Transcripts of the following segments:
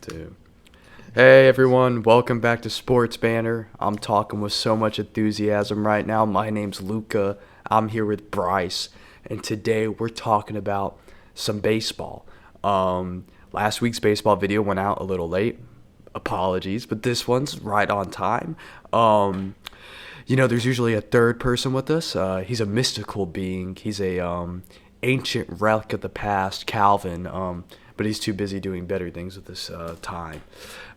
Two. Hey everyone, welcome back to Sports Banner. I'm talking with so much enthusiasm right now. My name's Luca. I'm here with Bryce, and today we're talking about some baseball. Last week's baseball video went out a little late. Apologies, but this one's right on time. There's usually a third person with us. He's a mystical being. He's a ancient relic of the past, Calvin. But he's too busy doing better things with his time.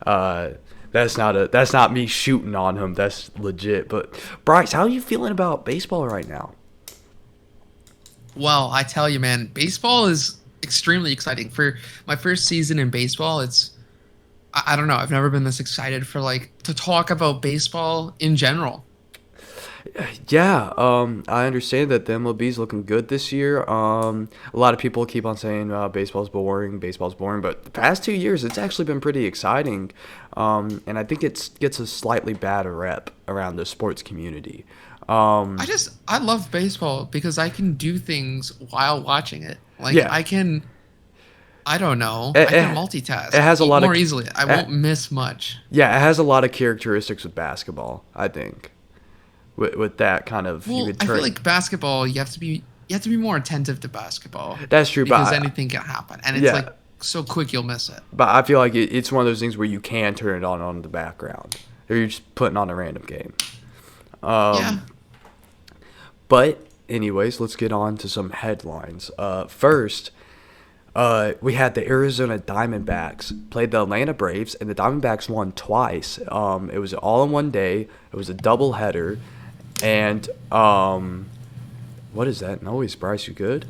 That's not me shooting on him. That's legit. But Bryce, how are you feeling about baseball right now? Well, I tell you, man, baseball is extremely exciting. For my first season in baseball, I don't know. I've never been this excited to talk about baseball in general. Yeah, I understand that the MLB's looking good this year. A lot of people keep on saying baseball's boring, but the past 2 years it's actually been pretty exciting, and I think it gets a slightly bad rep around the sports community. I love baseball because I can do things while watching it. Yeah, I don't know, it, I can it, multitask it has a lot of more easily. I won't miss much. yeah, it has a lot of characteristics with basketball. I think with that kind of you Well, could I feel turn. like basketball, you have to be more attentive to to basketball That's true, because but anything can happen, and it's yeah, like so quick you'll miss it. but I feel like it's one of those things where you can turn it on the background, or you're just putting on a random game. Yeah. But anyways, let's get on to some headlines. First, we had the Arizona Diamondbacks played the Atlanta Braves, and the Diamondbacks won twice. It was all in one day. It was a doubleheader, and what is that noise, Bryce? You good?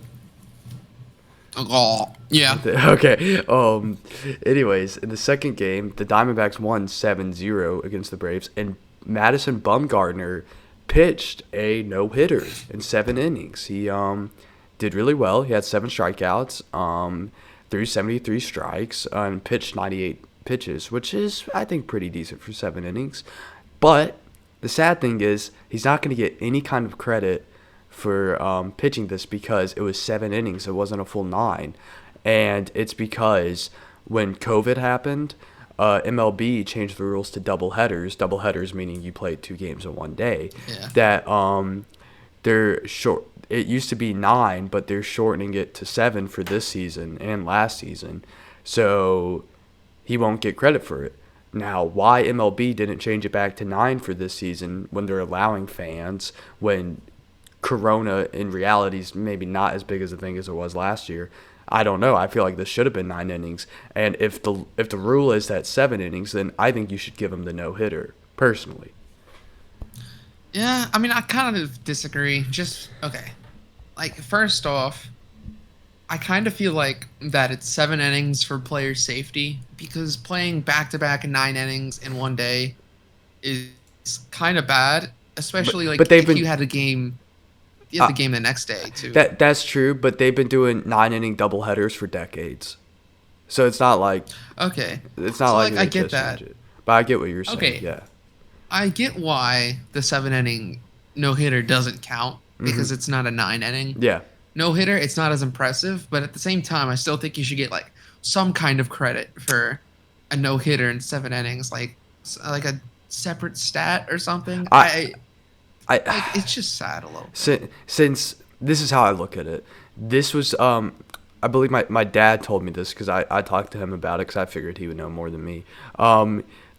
Oh, yeah. Okay. Anyways, in the second game, the Diamondbacks won 7-0 against the Braves, and Madison Bumgarner pitched a no-hitter in 7 innings. He did really well. He had 7 strikeouts, threw 73 strikes, and pitched 98 pitches, which is, I think, pretty decent for 7 innings. But the sad thing is he's not going to get any kind of credit for pitching this because it was 7 innings. It wasn't a full 9. And it's because when COVID happened, MLB changed the rules to doubleheaders. Doubleheaders meaning you play 2 games in one day. Yeah. That they're short. It used to be 9, but they're shortening it to 7 for this season and last season. So he won't get credit for it. Now, why MLB didn't change it back to 9 for this season when they're allowing fans, when Corona in reality is maybe not as big as a thing as it was last year, I don't know. I feel like this should have been 9 innings. And if the rule is that 7 innings, then I think you should give him the no hitter personally. Yeah, I mean, I kind of disagree. Just, okay. First off, I kind of feel like that it's 7 innings for player safety because playing back-to-back 9 innings in one day is kind of bad, especially But they've if been you had a game. You have the game the next day too. that's true. But they've been doing 9 inning doubleheaders for decades, so it's not like Okay, they I get just that. change it. But I get what you're saying. Okay, Yeah. I get why the 7 inning no hitter doesn't count Mm-hmm. because it's not a 9 inning Yeah. no hitter. It's not as impressive, but at the same time, I still think you should get some kind of credit for a no hitter in 7 innings, like a separate stat or something. I It's just sad a little bit. since this is how I look at it. This was I believe my dad told me this because I talked to him about it because I figured he would know more than me.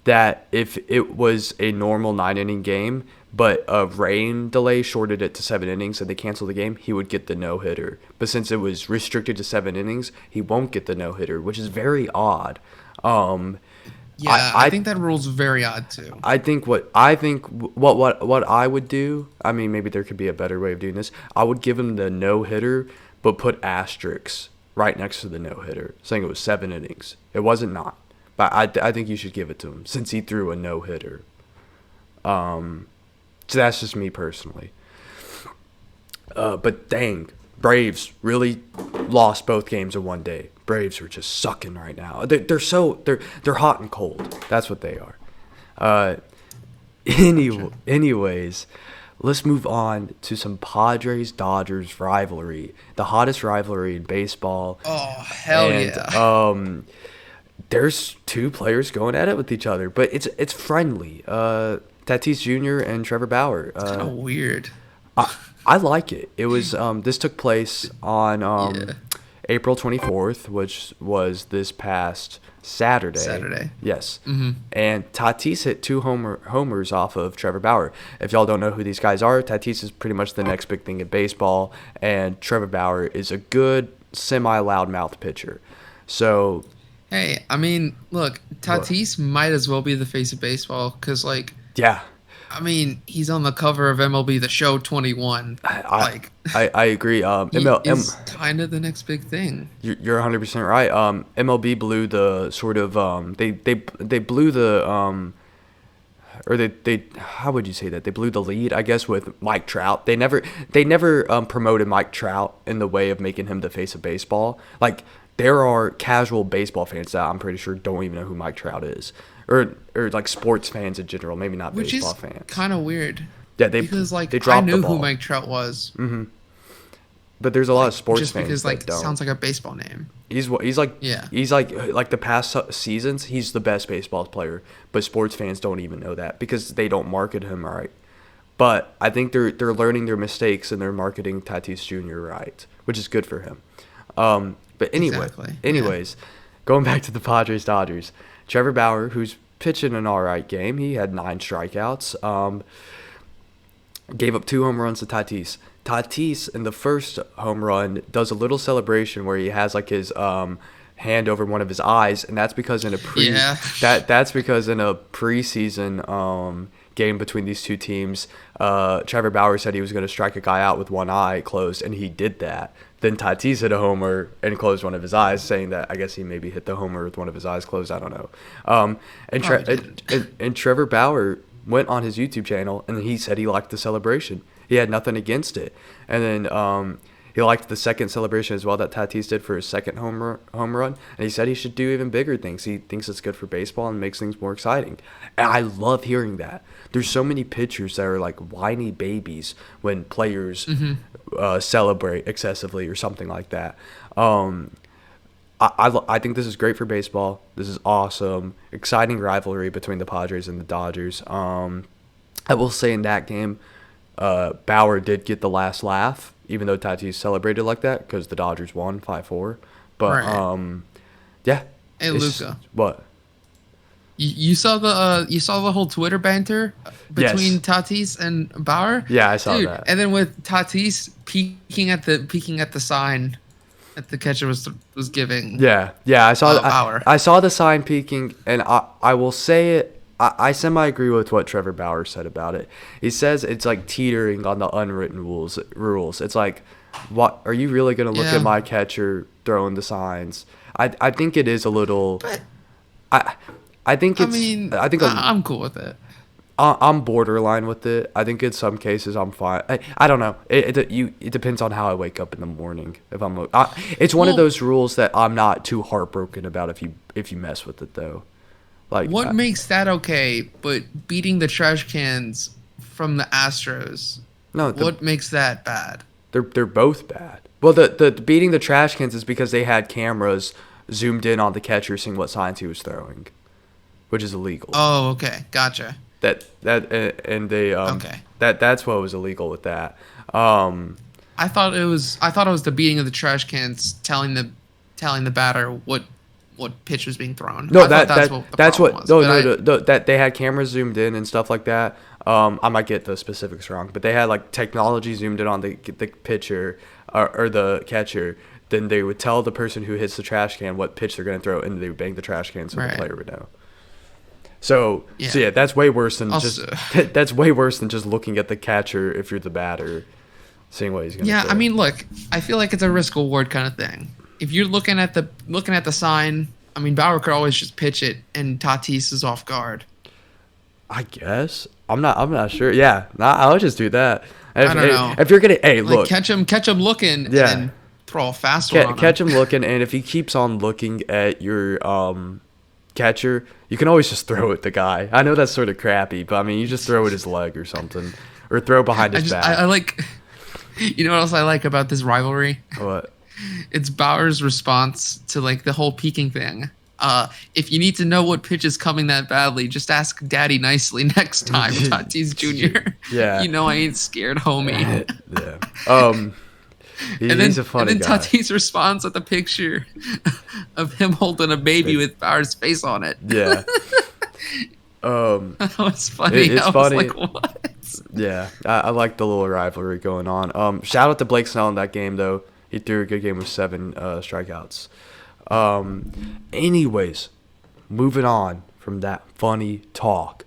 That if it was a normal 9 inning game, but a rain delay shorted it to 7 innings and they canceled the game, he would get the no hitter. But since it was restricted to 7 innings, he won't get the no hitter, which is very odd. Yeah, I think that rule's very odd too. What I would do. I mean, maybe there could be a better way of doing this. I would give him the no hitter, but put asterisks right next to the no hitter, saying it was 7 innings. It wasn't not, but I think you should give it to him since he threw a no hitter. So that's just me personally. But dang, Braves really lost both games in one day. Braves are just sucking right now. They're hot and cold. That's what they are. Anyways, let's move on to some Padres Dodgers rivalry, the hottest rivalry in baseball. Oh hell And yeah! There's two players going at it with each other, but it's friendly. Tatis Jr. and Trevor Bauer. It's kind of weird. I like it. It was this took place on Yeah. April 24th, which was this past Saturday. Saturday. Yes. Mm-hmm. And Tatis hit two homers off of Trevor Bauer. If y'all don't know who these guys are, Tatis is pretty much the next big thing in baseball, and Trevor Bauer is a good semi-loudmouth pitcher. So, Hey, I mean, look, Tatis might as well be the face of baseball because, like, yeah. I mean, he's on the cover of MLB The Show 21. I agree. He is kind of the next big thing. You're 100% right. MLB blew the sort of they blew the or they how would you say that? They blew the lead, I guess, with Mike Trout. They never promoted Mike Trout in the way of making him the face of baseball. Like, there are casual baseball fans that I'm pretty sure don't even know who Mike Trout is. Or like sports fans in general, maybe not Which baseball is fans. kind of weird. Yeah, because like they I dropped knew the ball. who Mike Trout was. Mm-hmm. But there's a lot of sports just fans because like that don't. sounds like a baseball name. He's like the past seasons, he's the best baseball player, but sports fans don't even know that because they don't market him right. But I think they're learning their mistakes and they're marketing Tatis Jr. right, which is good for him. But anyways, going back to the Padres Dodgers, Trevor Bauer, who's pitching an all right game, he had 9 strikeouts. Gave up 2 home runs to Tatis. Tatis in the first home run does a little celebration where he has like his hand over one of his eyes, and that's because in a that's because in a preseason game between these two teams, Trevor Bauer said he was going to strike a guy out with one eye closed, and he did that. Then Tatis hit a homer and closed one of his eyes, saying that I guess he maybe hit the homer with one of his eyes closed. I don't know. And Trevor Bauer went on his YouTube channel and he said he liked the celebration. He had nothing against it. And then he liked the second celebration as well that Tatis did for his second home run. And he said he should do even bigger things. He thinks it's good for baseball and makes things more exciting. And I love hearing that. There's so many pitchers that are like whiny babies when players celebrate excessively or something like that. I think this is great for baseball. This is awesome. Exciting rivalry between the Padres and the Dodgers. I will say in that game, Bauer did get the last laugh, even though Tatis celebrated like that because the Dodgers won 5-4. But yeah. Hey, Luca. What? You saw the whole Twitter banter between Tatis and Bauer? Yeah, I saw that. And then with Tatis peeking at the sign that the catcher was giving. Yeah, I saw Bauer. I saw the sign peeking, and I will say it. I semi agree with what Trevor Bauer said about it. He says it's like teetering on the unwritten rules. It's like, what are you really gonna look at my catcher throwing the signs? I think it is a little. But, I think it's. I'm cool with it. I'm borderline with it. I think in some cases I'm fine. I don't know. It depends on how I wake up in the morning. It's one of those rules that I'm not too heartbroken about if you mess with it though. Like, what makes that okay, but beating the trash cans from the Astros? What makes that bad? They're both bad. Well, the beating the trash cans is because they had cameras zoomed in on the catcher seeing what signs he was throwing, which is illegal. Oh, okay, gotcha. That's what was illegal with that. I thought it was the beating of the trash cans telling the batter what pitch was being thrown. No, that they had cameras zoomed in and stuff like that. I might get the specifics wrong, but they had like technology zoomed in on the pitcher or the catcher. Then they would tell the person who hits the trash can what pitch they're going to throw, and they would bang the trash can so the player would know. So that's way worse than that's way worse than just looking at the catcher if you're the batter, seeing what he's going to do. Yeah, I mean, look, I feel like it's a risk reward kind of thing. If you're looking at the sign, I mean, Bauer could always just pitch it, and Tatis is off guard. I guess I'm not sure. Yeah, I'll just do that. I don't know. If you're gonna, look, catch him looking, and then throw a fast one. Catch him looking, and if he keeps on looking at your catcher, you can always just throw it the guy. I know that's sort of crappy, but I mean, you just throw it his leg or something, or throw behind his back. I like. You know what else I like about this rivalry? What? It's Bauer's response to like the whole peeking thing. If you need to know what pitch is coming that badly, just ask Daddy nicely next time, Tatis Jr. Yeah. You know I ain't scared, homie. Yeah. Um, he's a funny guy. Tatis responds with a picture of him holding a baby with Bauer's face on it. Yeah. That was funny. It's I was funny. like, what? Yeah, I like the little rivalry going on. Shout out to Blake Snell in that game, though. He threw a good game with 7 strikeouts. Anyways, moving on from that funny talk.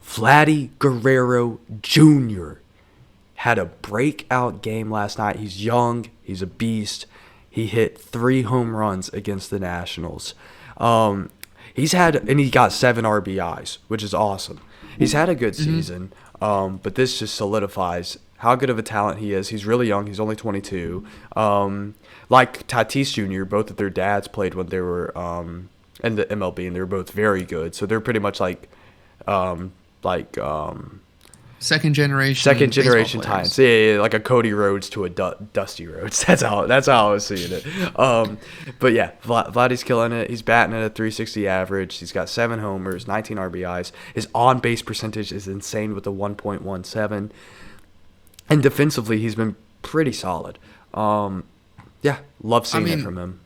Vladdy Guerrero Jr. had a breakout game last night. He's young. He's a beast. He hit 3 home runs against the Nationals. And he got 7 RBIs, which is awesome. He's had a good season, but this just solidifies how good of a talent he is. He's really young. He's only 22. Like Tatis Jr., both of their dads played when they were in the MLB, and they were both very good. So they're pretty much like second generation times. Yeah, like a Cody Rhodes to a Dusty Rhodes. That's how I was seeing it. But yeah, Vladdy's killing it. He's batting at a 360 average. He's got 7 homers, 19 RBIs. His on-base percentage is insane with a 1.17. And defensively, he's been pretty solid. Yeah, love seeing it from him.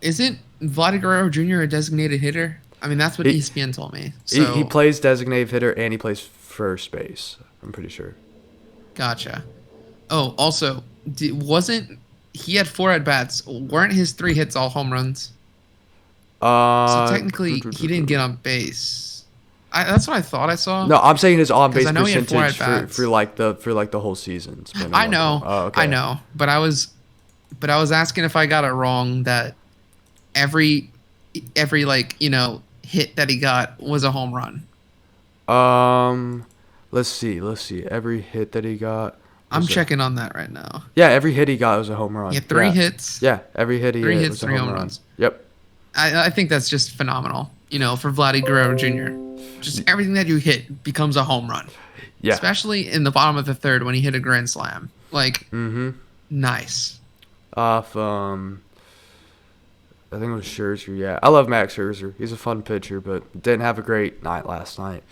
Isn't Vladdy Guerrero Jr. a designated hitter? I mean, that's what ESPN told me. So he plays designated hitter and he plays first base. I'm pretty sure. Gotcha. Oh, also, he had 4 at bats? Weren't his 3 hits all home runs? So technically, he didn't get on base. That's what I thought I saw. No, I'm saying his on base percentage for the whole season. I know. Okay. I know, but I was asking if I got it wrong that every hit that he got was a home run. Let's see. Every hit that he got. I'm checking on that right now. Yeah, every hit he got was a home run. Yeah, 3 hits. Yeah, every hit he hit 3 hits, was a 3 home home run. runs. Yep. I think that's just phenomenal. For Vladdy Guerrero Jr. Just everything that you hit becomes a home run. Yeah. Especially in the bottom of the 3rd when he hit a grand slam. Like, nice. Off, I think it was Scherzer. Yeah, I love Max Scherzer. He's a fun pitcher, but didn't have a great night last night.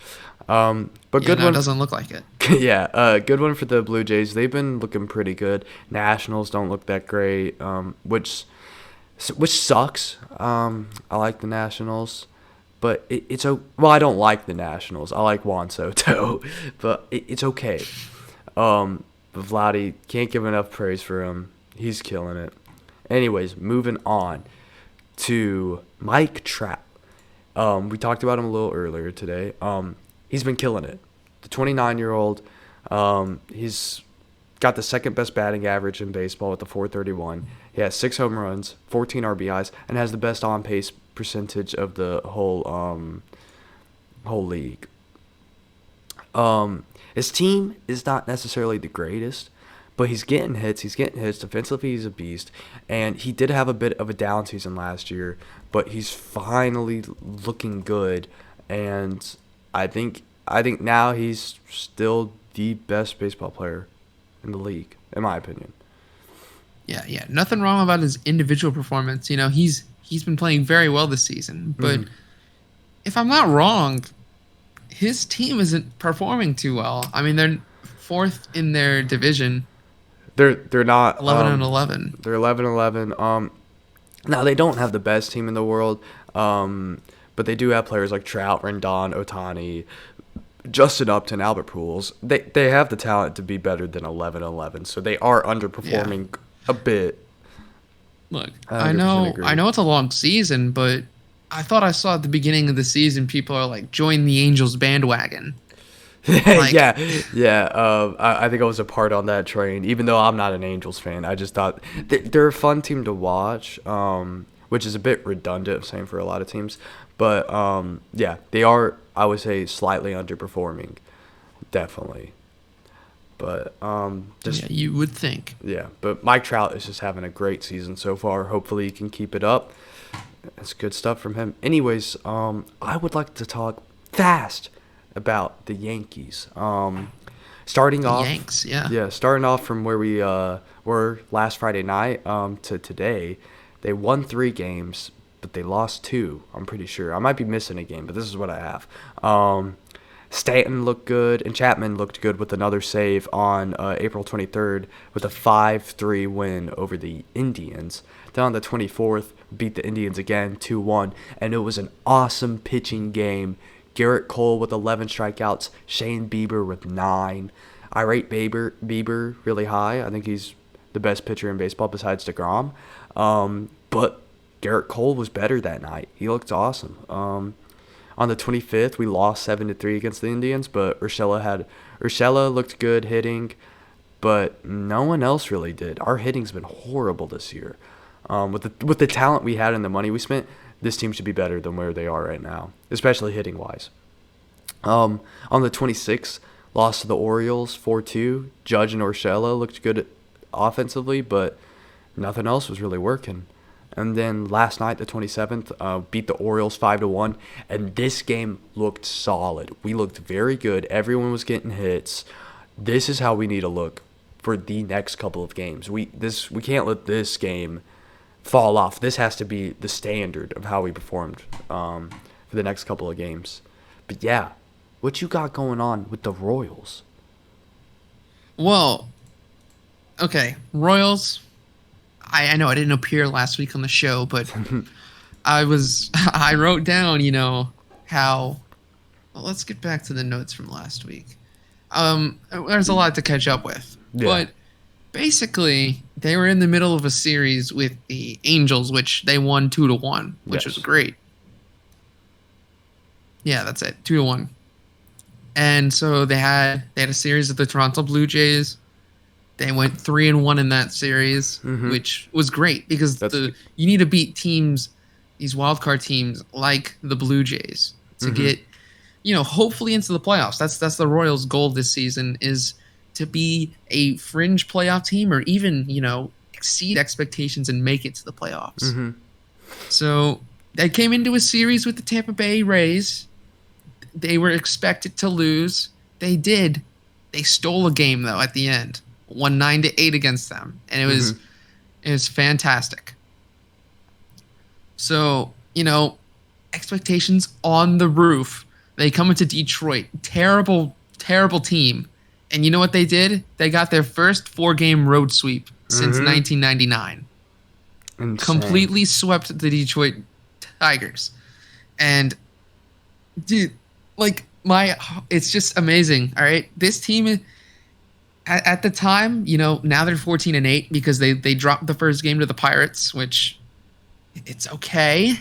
But good one. It doesn't look like it. Yeah, good one for the Blue Jays. They've been looking pretty good. Nationals don't look that great, which sucks. I like the Nationals, but I don't like the Nationals. I like Juan Soto, but it's okay. But Vladdy, can't give enough praise for him. He's killing it. Anyways, moving on to Mike Trout. We talked about him a little earlier today. He's been killing it. The 29-year-old, he's got the second best batting average in baseball with the 431. He has 6 home runs, 14 RBIs, and has the best on-pace percentage of the whole league. His team is not necessarily the greatest, but he's getting hits. Defensively, he's a beast. And he did have a bit of a down season last year, but he's finally looking good. And I think now he's still the best baseball player in the league, in my opinion. Yeah. Nothing wrong about his individual performance. He's been playing very well this season. But if I'm not wrong, his team isn't performing too well. I mean, they're 4th in their division. They're not 11-11. They're 11-11. Now they don't have the best team in the world, but they do have players like Trout, Rendon, Ohtani, Justin Upton, Albert Pujols. They have the talent to be better than 11-11. So they are underperforming a bit. Look, I know it's a long season, but I thought I saw at the beginning of the season people are like, join the Angels bandwagon. I think I was a part on that train, even though I'm not an Angels fan. I just thought they're a fun team to watch, which is a bit redundant, same for a lot of teams. But, they are, I would say, slightly underperforming, definitely. But you would think. Yeah, but Mike Trout is just having a great season so far. Hopefully he can keep it up. That's good stuff from him. Anyways, I would like to talk fast about the Yankees. Starting off, Yanks, yeah. Yeah, starting off from where we were last Friday night to today, they won 3 games, but they lost 2. I'm pretty sure. I might be missing a game, but this is what I have. Stanton looked good, and Chapman looked good with another save on April 23rd with a 5-3 win over the Indians. Then on the 24th, beat the Indians again 2-1, and it was an awesome pitching game. Garrett Cole with 11 strikeouts, Shane Bieber with 9. I rate Bieber really high. I think he's the best pitcher in baseball besides DeGrom. But Garrett Cole was better that night. He looked awesome. On the 25th, we lost 7-3 against the Indians, but Urshela looked good hitting, but no one else really did. Our hitting's been horrible this year. With the talent we had and the money we spent, this team should be better than where they are right now, especially hitting wise. On the 26th, lost to the Orioles 4-2. Judge and Urshela looked good offensively, but nothing else was really working. And then last night, the 27th, beat the Orioles 5-1, and this game looked solid. We looked very good. Everyone was getting hits. This is how we need to look for the next couple of games. We can't let this game fall off. This has to be the standard of how we performed for the next couple of games. But yeah, what you got going on with the Royals? Well, okay, Royals. I know I didn't appear last week on the show, but I wrote down, how. Well, let's get back to the notes from last week. There's a lot to catch up with, but basically they were in the middle of a series with the Angels, which they won 2-1, which was great. Yeah, that's it, 2-1. And so they had a series of the Toronto Blue Jays. They went 3-1 in that series, which was great because you need to beat teams, these wild card teams like the Blue Jays, to get, hopefully into the playoffs. That's the Royals' goal this season, is to be a fringe playoff team, or even exceed expectations and make it to the playoffs. So they came into a series with the Tampa Bay Rays. They were expected to lose. They did. They stole a game though at the end. Won 9-8 against them, and it was fantastic. So expectations on the roof. They come into Detroit, terrible team, and you know what they did? They got their first 4-game road sweep since 1999. Insane. Completely swept the Detroit Tigers, and dude, it's just amazing. All right, this team. At the time, now they're 14-8 because they dropped the first game to the Pirates, which it's okay.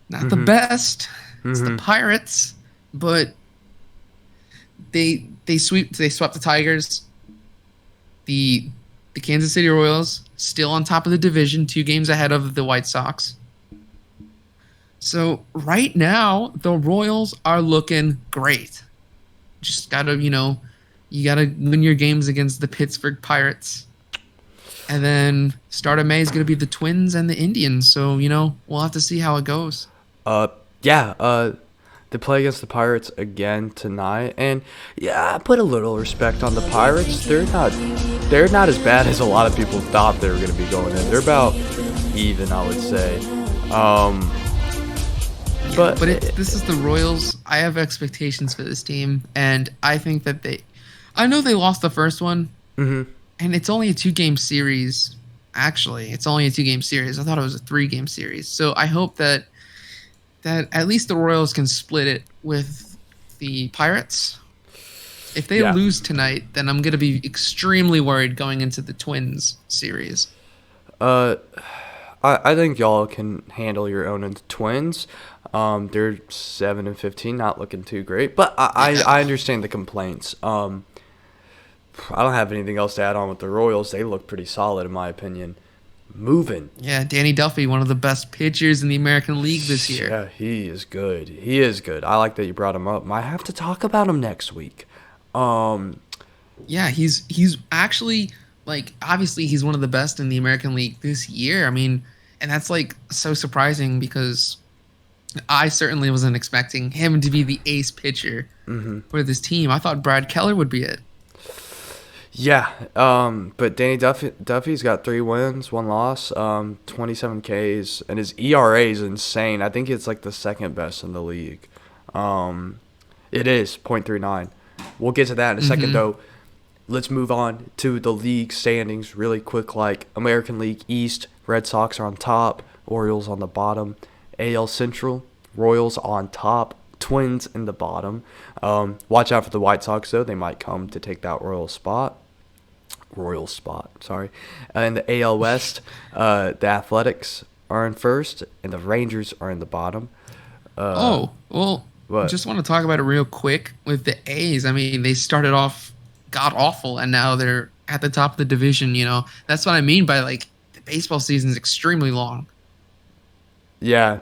Not the best. It's the Pirates, but they swept the Tigers. The Kansas City Royals still on top of the division, 2 games ahead of the White Sox. So right now, the Royals are looking great. Just gotta, you got to win your games against the Pittsburgh Pirates. And then start of May is going to be the Twins and the Indians. So, we'll have to see how it goes. They play against the Pirates again tonight. And, I put a little respect on the Pirates. They're not as bad as a lot of people thought they were going to be going in. They're about even, I would say. But this is the Royals. I have expectations for this team. And I think that I know they lost the first one, and it's only a 2-game series. Actually, it's only a 2-game series. I thought it was a 3-game series. So I hope that at least the Royals can split it with the Pirates. If they lose tonight, then I'm going to be extremely worried going into the Twins series. I think y'all can handle your own into Twins. They're 7-15, not looking too great, but I understand the complaints. I don't have anything else to add on with the Royals. They look pretty solid, in my opinion. Moving. Yeah, Danny Duffy, one of the best pitchers in the American League this year. Yeah, he is good. I like that you brought him up. Might have to talk about him next week. Yeah, he's actually, obviously he's one of the best in the American League this year. I mean, and that's, so surprising because I certainly wasn't expecting him to be the ace pitcher for this team. I thought Brad Keller would be it. Yeah, but Danny Duffy's got 3 wins, 1 loss, 27 Ks, and his ERA is insane. I think it's like the second best in the league. Um, it is .39. We'll get to that in a second, Mm-hmm. though. Let's move on to the league standings really quick. Like American League East, Red Sox are on top, Orioles on the bottom. AL Central, Royals on top, Twins in the bottom. Watch out for the White Sox, though. They might come to take that Royal spot, sorry. In the AL West, the Athletics are in first, and the Rangers are in the bottom. Uh, Oh, well, what? just want to talk about it real quick with the A's. I mean, they started off god awful, and now they're at the top of the division. That's what I mean by like the baseball season is extremely long. Yeah,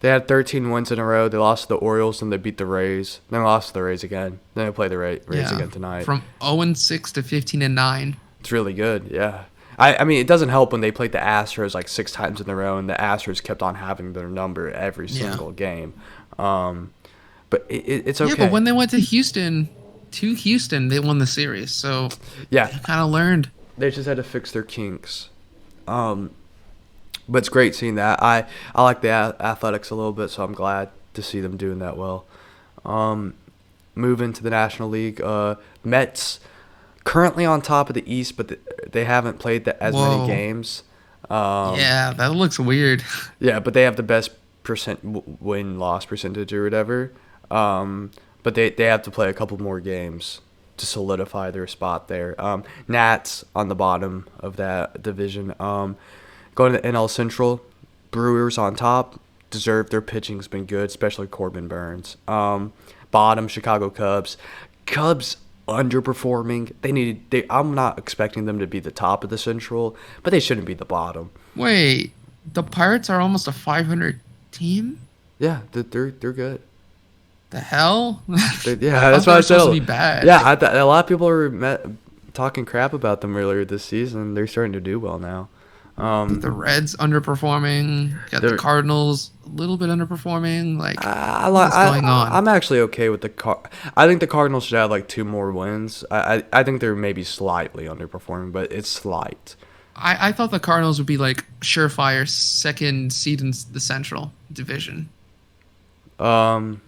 they had 13 wins in a row. They lost to the Orioles, and they beat the Rays. Then they lost to the Rays again. Then they play the Rays Yeah, again tonight. from 0-6 to 15-9. It's really good, yeah. I mean, it doesn't help when they played the Astros like 6 times in a row, and the Astros kept on having their number every Yeah. single game. But it's Yeah, but okay. when they went to Houston, they won the series. So Yeah, they kind of learned. they just had to fix their kinks. Um, but it's great seeing that. I like the Athletics a little bit, so I'm glad to see them doing that well. Um, Moving to the National League, Mets currently on top of the East, but they haven't played as many Whoa. games. Um, Yeah, that looks weird. yeah, but they have the best win loss percentage or whatever. But they have to play a couple more games to solidify their spot there. Nats on the bottom of that division. Going to the NL Central, Brewers on top. Deserved. Their pitching's been good, especially Corbin Burns. Bottom, Chicago Cubs. Cubs underperforming. I'm not expecting them to be the top of the Central, but they shouldn't be the bottom. Wait, the Pirates are almost a 500 team? Yeah, they're good. The hell? I Yeah, thought that's they what I were said. supposed to be bad. Yeah, a lot of people are talking crap about them earlier this season. They're starting to do well now. The Reds underperforming. Got the They're Cardinals a little bit underperforming. Like, what's I going on? I'm actually okay with I think the Cardinals should have like 2 more wins. I think they're maybe slightly underperforming, but it's slight. I thought the Cardinals would be like surefire second seed in the Central Division. Um,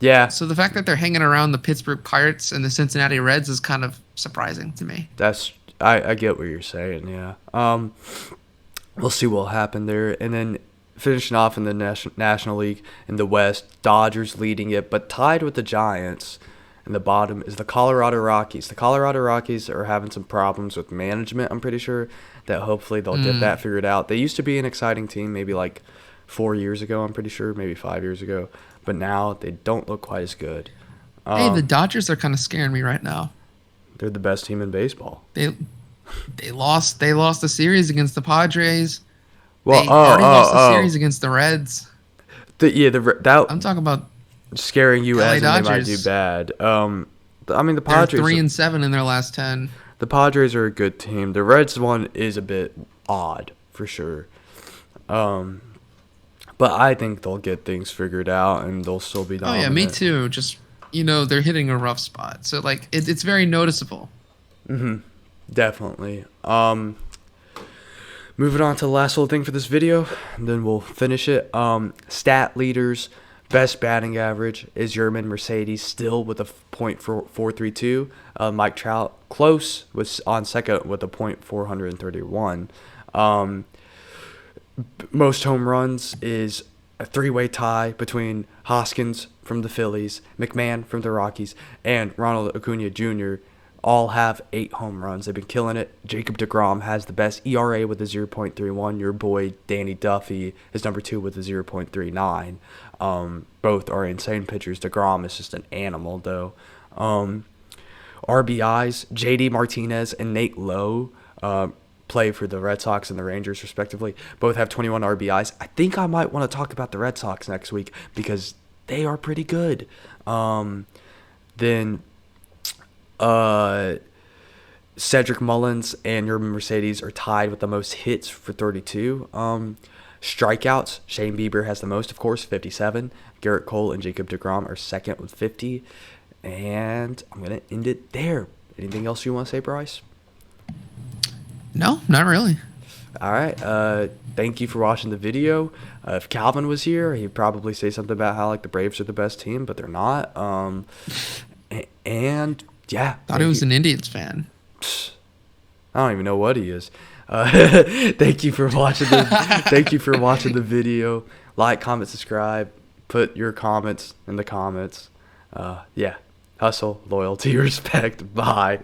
yeah, So the fact that they're hanging around the Pittsburgh Pirates and the Cincinnati Reds is kind of surprising to me. I get what you're saying. Yeah. We'll see what'll happen there, and then finishing off in the National League in the West, Dodgers leading it, but tied with the Giants. And the bottom is the Colorado Rockies. The Colorado Rockies are having some problems with management, I'm pretty sure, that hopefully they'll get that figured out. They used to be an exciting team maybe like 4 years ago, I'm pretty sure, maybe 5 years ago. But now they don't look quite as good. Hey, the Dodgers are kind of scaring me right now. They're the best team in baseball. They lost the series against the Padres. Well, They already lost the series against the Reds. That I'm talking about scaring you LA as in they might do Dodgers. bad. I mean the They're Padres. 3-7 in their last 10. The Padres are a good team. The Reds one is a bit odd for sure. But I think they'll get things figured out and they'll still be Oh dominant. yeah, me too. Just they're hitting a rough spot. So like it's very noticeable. Definitely. Moving on to the last little thing for this video, and then we'll finish it. Stat leaders, best batting average is Yermin Mercedes, still with a .432. Mike Trout, close, was on second with a .431. Most home runs is a three-way tie between Hoskins from the Phillies, McMahon from the Rockies, and Ronald Acuna Jr. all have 8 home runs. They've been killing it. Jacob deGrom has the best ERA with a 0.31. Your boy Danny Duffy is number 2 with a 0.39. Both are insane pitchers. deGrom is just an animal, though. RBIs, JD Martinez and Nate Lowe play for the Red Sox and the Rangers, respectively. Both have 21 RBIs. I think I might want to talk about the Red Sox next week because they are pretty good. Then Cedric Mullins and Yermin Mercedes are tied with the most hits for 32. Strikeouts, Shane Bieber has the most, of course, 57. Garrett Cole and Jacob deGrom are second with 50. And I'm going to end it there. Anything else you want to say, Bryce? No, not really. All right. Thank you for watching the video. If Calvin was here, he'd probably say something about how like the Braves are the best team, but they're not. And yeah, Thought he was an Indians fan. I don't even know what he is. Thank you for watching. Thank you for watching the video. Like, comment, subscribe. Put your comments in the comments. Yeah, hustle, loyalty, respect. Bye.